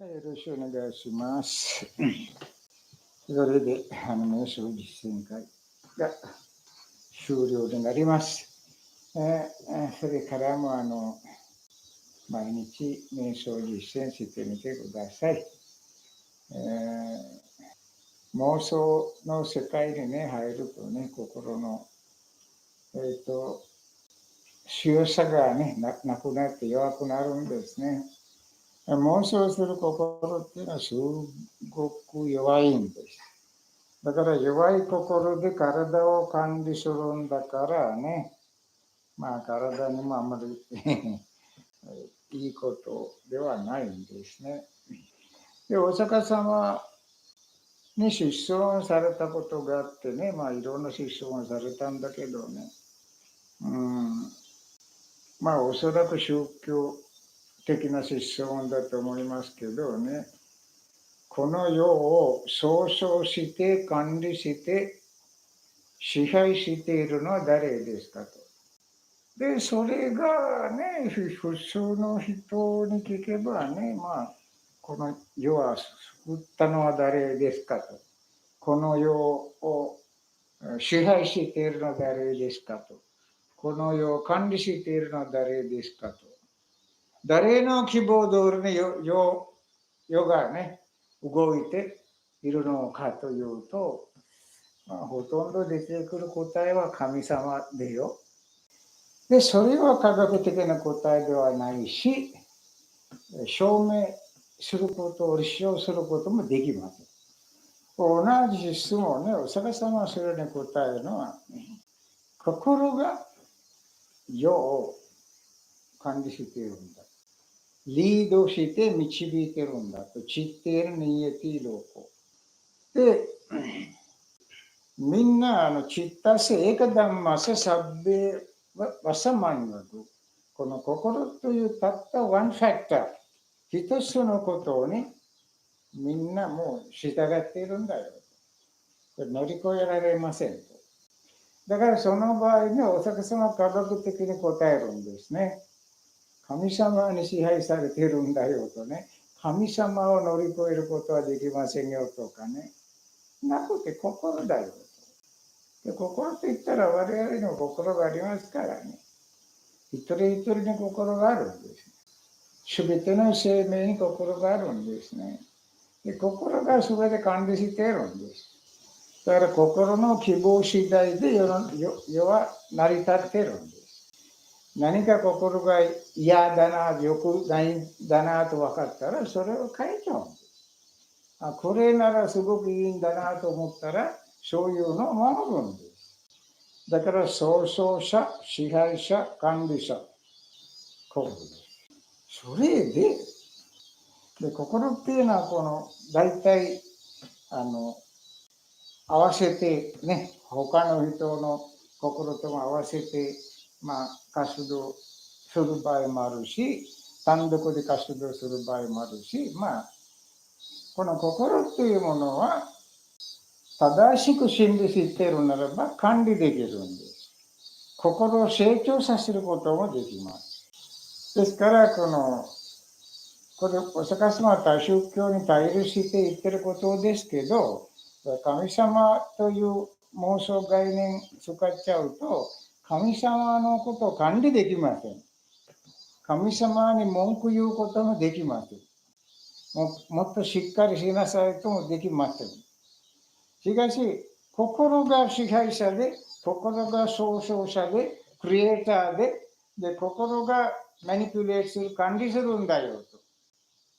はい、よろしくお願いします。それで、瞑想実践会が終了になります。それからも、毎日瞑想実践してみてください。妄想の世界にね、入るとね、心の、強さがね、なくなって弱くなるんですね。妄想する心っていうのはすごく弱いんです。だから弱い心で体を管理するんだからね、まあ体にもあんまりいいことではないんですね。で、お釈迦様に失踪されたことがあってね、まあいろんな失踪されたんだけどね、まあおそらく宗教的な失踪だと思いますけどね、この世を創造して管理して支配しているのは誰ですかと。で、それがね、普通の人に聞けばね、まあ、この世は作ったのは誰ですかと。この世を支配しているのは誰ですかと。この世を管理しているのは誰ですかと。誰の希望通りに世がね、動いているのかというと、まあ、ほとんど出てくる答えは神様でよ。で、それは科学的な答えではないし、証明すること、立証することもできません。同じ質問ね、お釈迦様はそれに答えるのは、心が世を管理しているんだ。リードして導いてるんだと、知っているニエティロコ。で、みんな、チッタセエカダンマササッベワサマンガド。この心というたったワンファクター、一つのことをね、みんなもう従っているんだよ。これ乗り越えられませんと。だからその場合にお釈迦様は科学的に答えるんですね。神様に支配されているんだよとね。神様を乗り越えることはできませんよとかね。なくて心だよと。で、心といったら我々の心がありますからね。一人一人に心があるんです。すべての生命に心があるんですね。で、心がすべて管理しているんです。だから心の希望次第で世は成り立っているんです。何か心が嫌だな、良くないだなと分かったら、それを変えちゃうんです。あ、これならすごくいいんだなと思ったら、そういうのを守るんです。だから創造者、支配者、管理者、こうです。それで、心っていうのはこの大体合わせてね、他の人の心とも合わせて、まあ、活動する場合もあるし、単独で活動する場合もあるし、まあ、この心というものは正しく心理しているならば管理できるんです。心を成長させることもできます。ですから、これ、お釈迦様は大宗教に対立して言ってることですけど、神様という妄想概念使っちゃうと、神様のことを管理できません。神様に文句言うこともできません。もっとしっかりしなさいともできません。しかし、心が支配者で、心が創造者で、クリエイターで、心がマニピュレートする、管理するんだよと。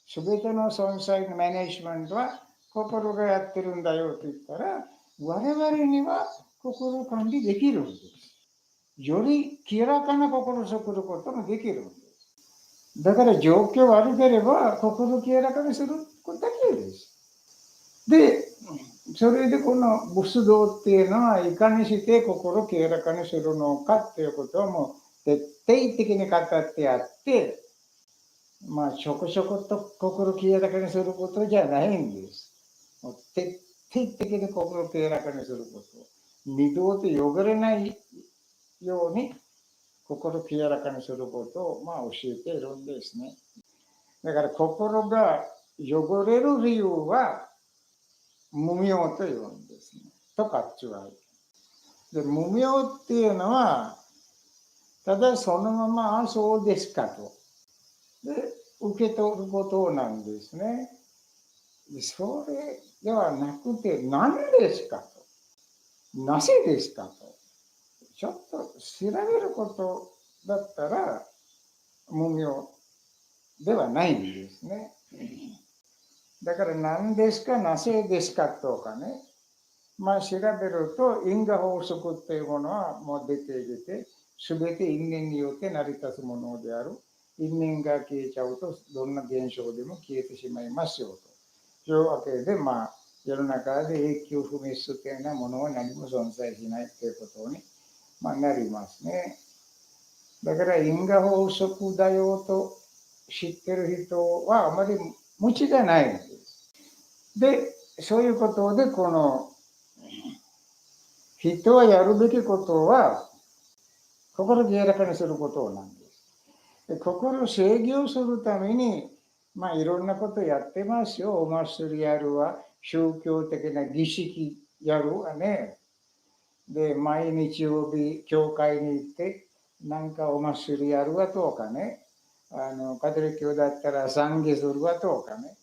すべての存在のマネジメントは心がやってるんだよと言ったら、我々には心管理できるんです。より清らかな心を作ることもできるんです。だから状況悪ければ心を清らかにすることだけです。で、それでこの仏道っていうのはいかにして心を清らかにするのかっていうことをもう徹底的に語ってやって、まあ、ちょこちょこと心清らかにすることじゃないんです。もう徹底的に心清らかにすること。二度と汚れないように心清らかにすることを、まあ、教えているんですね。だから心が汚れる理由は無明と言うんですね。とかっちゅうわけで、無明っていうのは、ただそのままそうですかと。で、受け取ることなんですね。それではなくて、何ですかと。なぜですかと。ちょっと調べることだったら、無明ではないんですね。だから何ですか、なぜですかとかね。調べると因果法則っていうものはもう出てきて、すべて因縁によって成り立つものである。因縁が消えちゃうと、どんな現象でも消えてしまいますよと。というわけで、世の中で永久不滅的なものは何も存在しないということに、なりますね。だから因果法則だよと知ってる人はあまり無知じゃないんです。で、そういうことで、この人はやるべきことは、心を柔らかにすることなんです。で、心を制御するために、いろんなことやってますよ。お祭りやるわ、宗教的な儀式やるわね。で、毎日曜日、教会に行って、なんかお祭りやるわとかね。カトリック教だったら賛美するわとかね。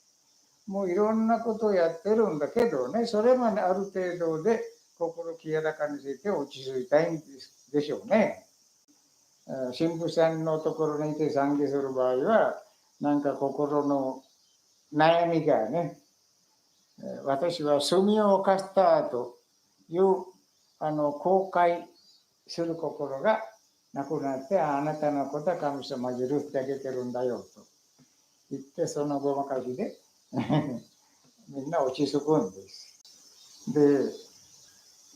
もういろんなことをやってるんだけどね、それまである程度で心清らかにして落ち着いたいんでしょうね。神父さんのところにいて賛美する場合は、なんか心の悩みがね、私は罪を犯したという後悔する心がなくなって、あなたのことは神様許してあげてるんだよと言って、そのごまかしでみんな落ち着くんです。で、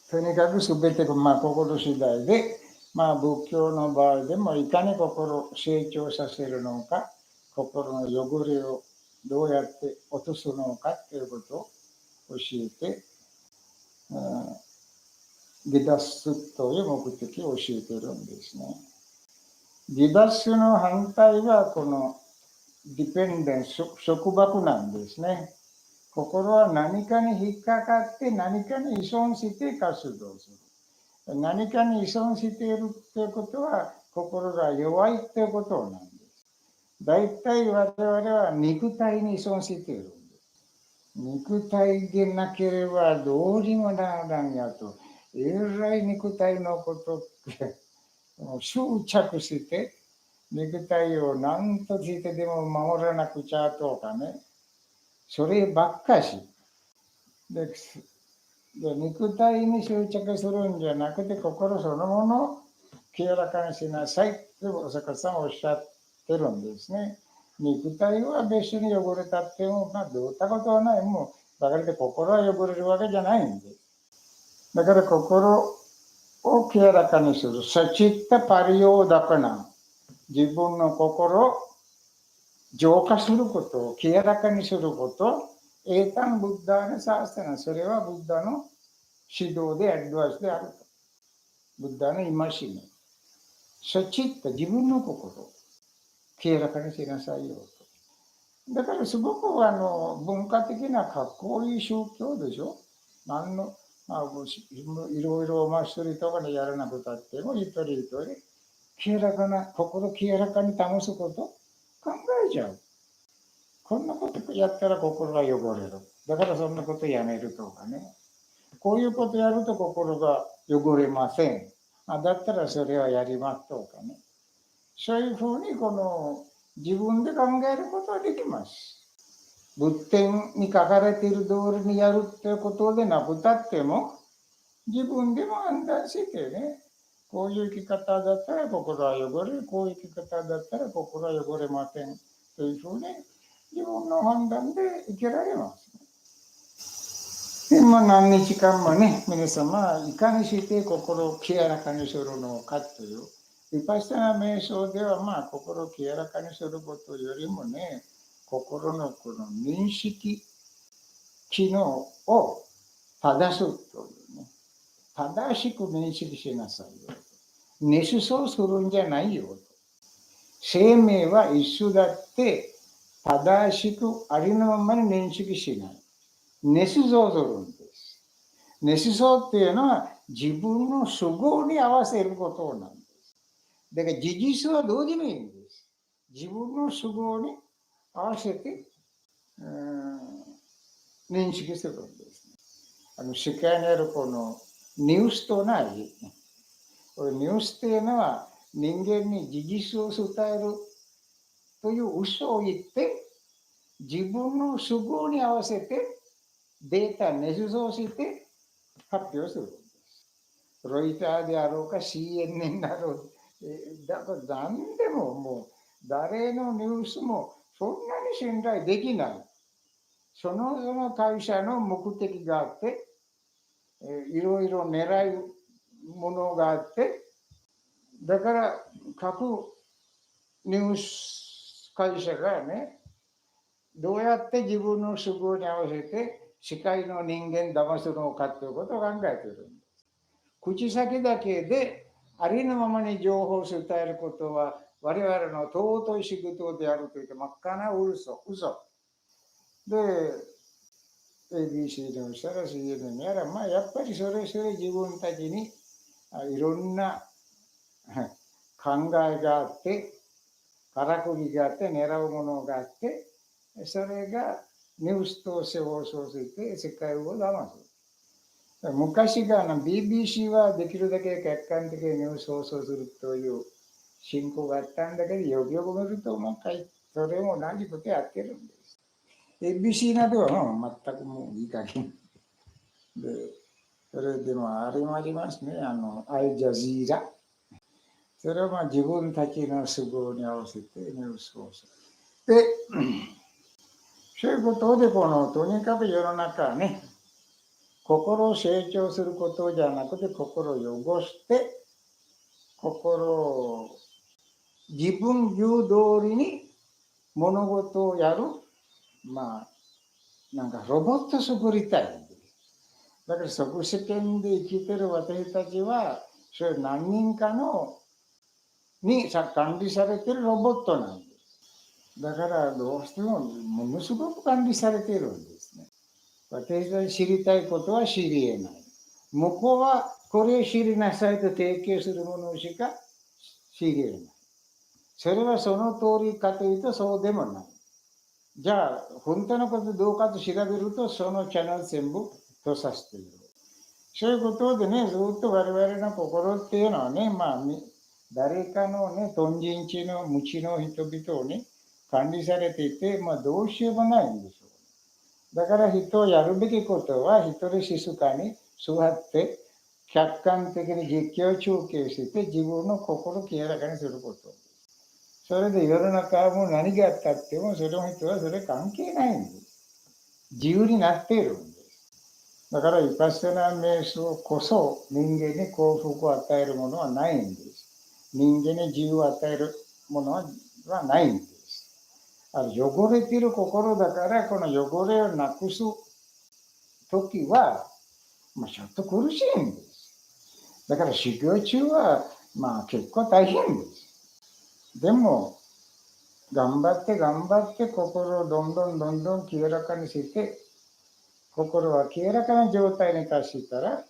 とにかく全てが心次第で、仏教の場合でもいかに心を成長させるのか、心の汚れをどうやって落とすのかということを教えて、離脱という目的を教えているんですね。離脱の反対はこのディペンデンス、束縛なんですね。心は何かに引っかかって何かに依存して活動する。何かに依存しているということは心が弱いということなんです。大体我々は肉体に依存しているんです。肉体でなければどうにもならんやと。えらい肉体のことって執着して肉体を何としてでも守らなくちゃとかね。そればっかし。で、肉体に執着するんじゃなくて心そのものを清らかにしなさいってお釈迦さんはおっしゃってるんですね。肉体は別に汚れたっても、どうったことはない。もう、だから心は汚れるわけじゃないんです。だから心を清らかにする。サチッタパリヨーダカナ。自分の心を浄化すること、清らかにすること、エータン・ブッダーのサースタナ、それはブッダの指導でアドバイスであると。ブッダの戒め。サチッタ、自分の心、清らかにしなさいよと。だからすごく文化的なかっこいい宗教でしょ。何の、いろいろお祭りとかでやらなくたっても、一人一人、清らかな、心清らかに保つこと、考えちゃう。こんなことやったら心が汚れる。だからそんなことやめるとかね。こういうことやると心が汚れません。だったらそれはやりますとかね。そういうふうに自分で考えることはできます。仏典に書かれている通りにやるっていうことでなくたっても、自分でも判断してね、こういう生き方だったら心は汚れる、こういう生き方だったら心は汚れません。というふうに自分の判断で生きられます。で、何日間もね、皆様、いかにして心を清らかにするのかという、ヴィパッサナ瞑想では、心を清らかにすることよりもね、心のこの認識機能を正すというね、正しく認識しなさいよ。熱唱するんじゃないよ。生命は一緒だって、正しくありのままに認識しない。捏造するんです。捏造っていうのは自分の都合に合わせることなんです。だから事実はどうでもいいんです。自分の都合に合わせて、認識するんです。世界にあるこのニュースと同じ。これニュースっていうのは人間に事実を伝えるという嘘を言って、自分の都合に合わせてデータ捏造して発表するんです。ロイターであろうか CNN だろう。だから何でももう誰のニュースもそんなに信頼できない。その会社の目的があって、いろいろ狙いものがあって、だから各ニュース会社がね、どうやって自分の都合に合わせて世界の人間騙すのかということを考えているんです。口先だけでありのままに情報を伝えることは我々の尊い仕事であるという真っ赤な嘘。で、ABC でもしたら CNN やら、やっぱりそれぞれ自分たちにいろんな考えがあって、からくりがあって、狙うものがあって、それがニュースとして放送して世界を騙す。昔がBBC はできるだけ客観的にニュース放送するという進行があったんだけど、よくよく見ると、それも同じことやってるんです。ABC などは全くもういい加減で、それでもあれもありますね、アルジャジーラ。それは自分たちの都合に合わせてニュース放送。で、そういうことで、とにかく世の中はね、心を成長することじゃなくて、心を汚して、心を自分流通りに物事をやる、なんかロボット作りたいんです。だから即世間で生きてる私たちは、そういう何人かに管理されてるロボットなんです。だからどうしてもものすごく管理されているんですね。私たち知りたいことは知り得ない。向こうはこれを知りなさいと提供するものしか知り得ない。それはその通りかというとそうでもない。じゃあ、本当のことどうかと調べると、そのチャンネル全部閉させている。そういうことでね、ずっと我々の心っていうのはね、誰かのね、トンジンチの無知の人々をね、管理されていて、どうしようもないんでしょう。だから人をやるべきことは、一人静かに座って、客観的に実況中継して自分の心を清らかにすること。それで世の中はもう何があったっても、その人はそれ関係ないんです。自由になっているんです。だからイパッサナ瞑想こそ人間に幸福を与えるものはないんです。人間に自由を与えるものはないんです。汚れている心だから、この汚れをなくすときは、ちょっと苦しいんです。だから修行中は、結構大変です。でも、頑張って心をどんどん清らかにして、心は清らかな状態に達したら、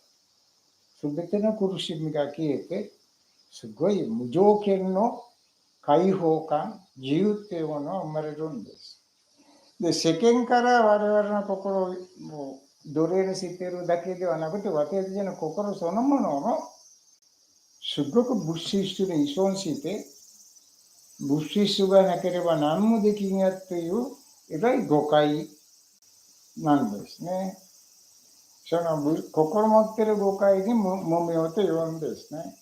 すべての苦しみが消えて、すごい無条件の解放感、自由っていうものが生まれるんです。で、世間から我々の心を奴隷にしているだけではなくて、私たちの心そのもののすごく物質に依存して、物質がなければ何もできんやというえらい誤解なんですね。その心持ってる誤解にもめようと言うんですね。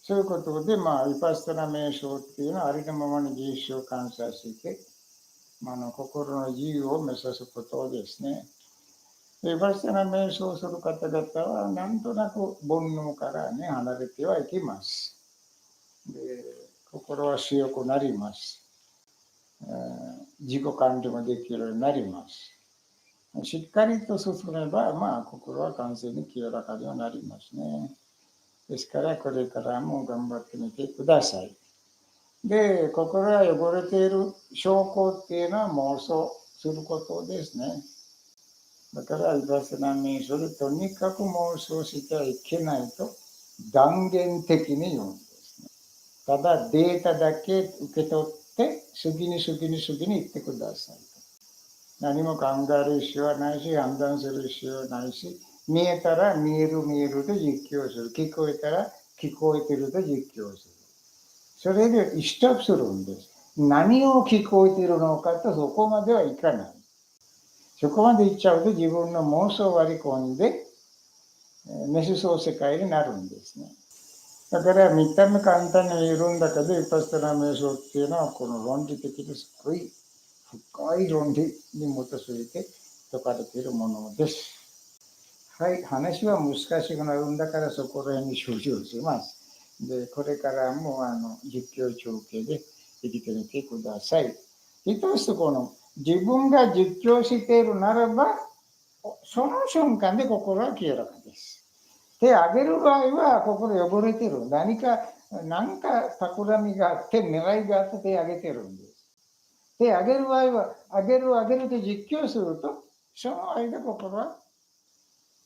そういうことで、イパスタナ瞑想っていうのはありのままに事実を観察して、心の自由を目指すことですね。イパスタナ瞑想をする方々は、なんとなく煩悩からね、離れてはいきます。で、心は強くなります。自己管理もできるようになります。しっかりと進めば、心は完全に清らかになりますね。ですから、これからも頑張ってみてください。で、心が汚れている証拠っていうのは妄想することですね。だからヴィパッサナ瞑想でとにかく妄想してはいけないと断言的に言うんですね。ただデータだけ受け取って次に言ってくださいと。何も考える必要はないし、判断する必要はないし、見えたら見えるで実況する。聞こえたら聞こえてると実況する。それでストップするんです。何を聞こえているのかとそこまではいかない。そこまで行っちゃうと自分の妄想を割り込んで、瞑想世界になるんですね。だから見た目簡単に見えるんだけど、ヴィパッサナ瞑想っていうのはこの論理的ですごい深い論理に基づいて説かれているものです。はい、話は難しくなるんだからそこら辺に終了します。で、これからも実況中継で生きてみてください。一つこの自分が実況しているならば、その瞬間で心は清らかです。手を挙げる場合は心汚れてる。何か企みがあって、狙いがあって手を挙げてるんです。手を挙げる場合は、挙げるで実況すると、その間心は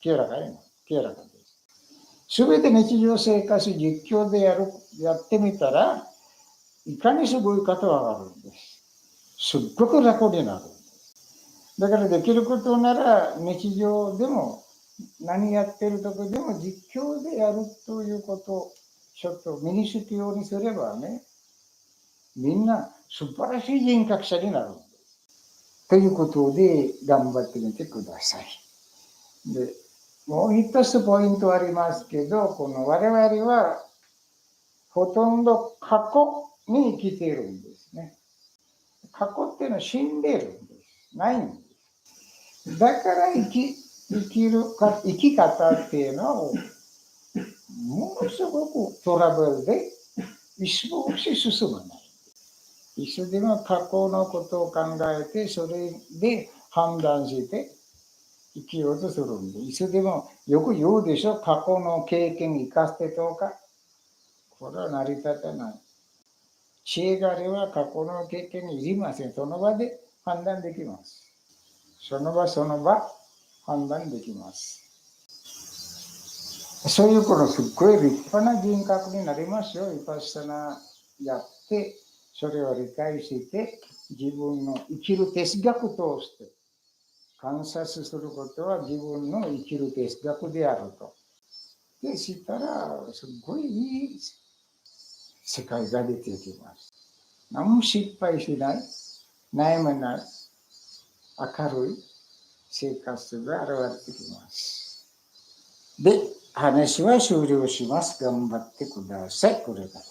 清らかです。すべて日常生活実況でやってみたら、いかにすごいかとわかるんです。すっごく楽になる。だからできることなら日常でも何やってる時でも実況でやるということをちょっと身につくようにすればね、みんな素晴らしい人格者になるんです。ということで頑張ってみてください。で、もう一つポイントありますけど、この我々はほとんど過去に生きているんですね。過去っていうのは死んでいるんです。ないんです。だから生き方っていうのをものすごくトラブルで少し進まない。いつでも過去のことを考えて、それで判断して生きようとするんで、いつでもよく言うでしょ、過去の経験生かしてとか。これは成り立たない。知恵があれば過去の経験にいりません。その場で判断できます。その場判断できます。そういうことすっごい立派な人格になりますよ。ヴィパッサナやって、それを理解して、自分の生きる哲学として、観察することは自分の生きる哲学であると。で、したら、すごいいい世界が出てきます。何も失敗しない、悩まない、明るい生活が現れてきます。で、話は終了します。頑張ってください。これから。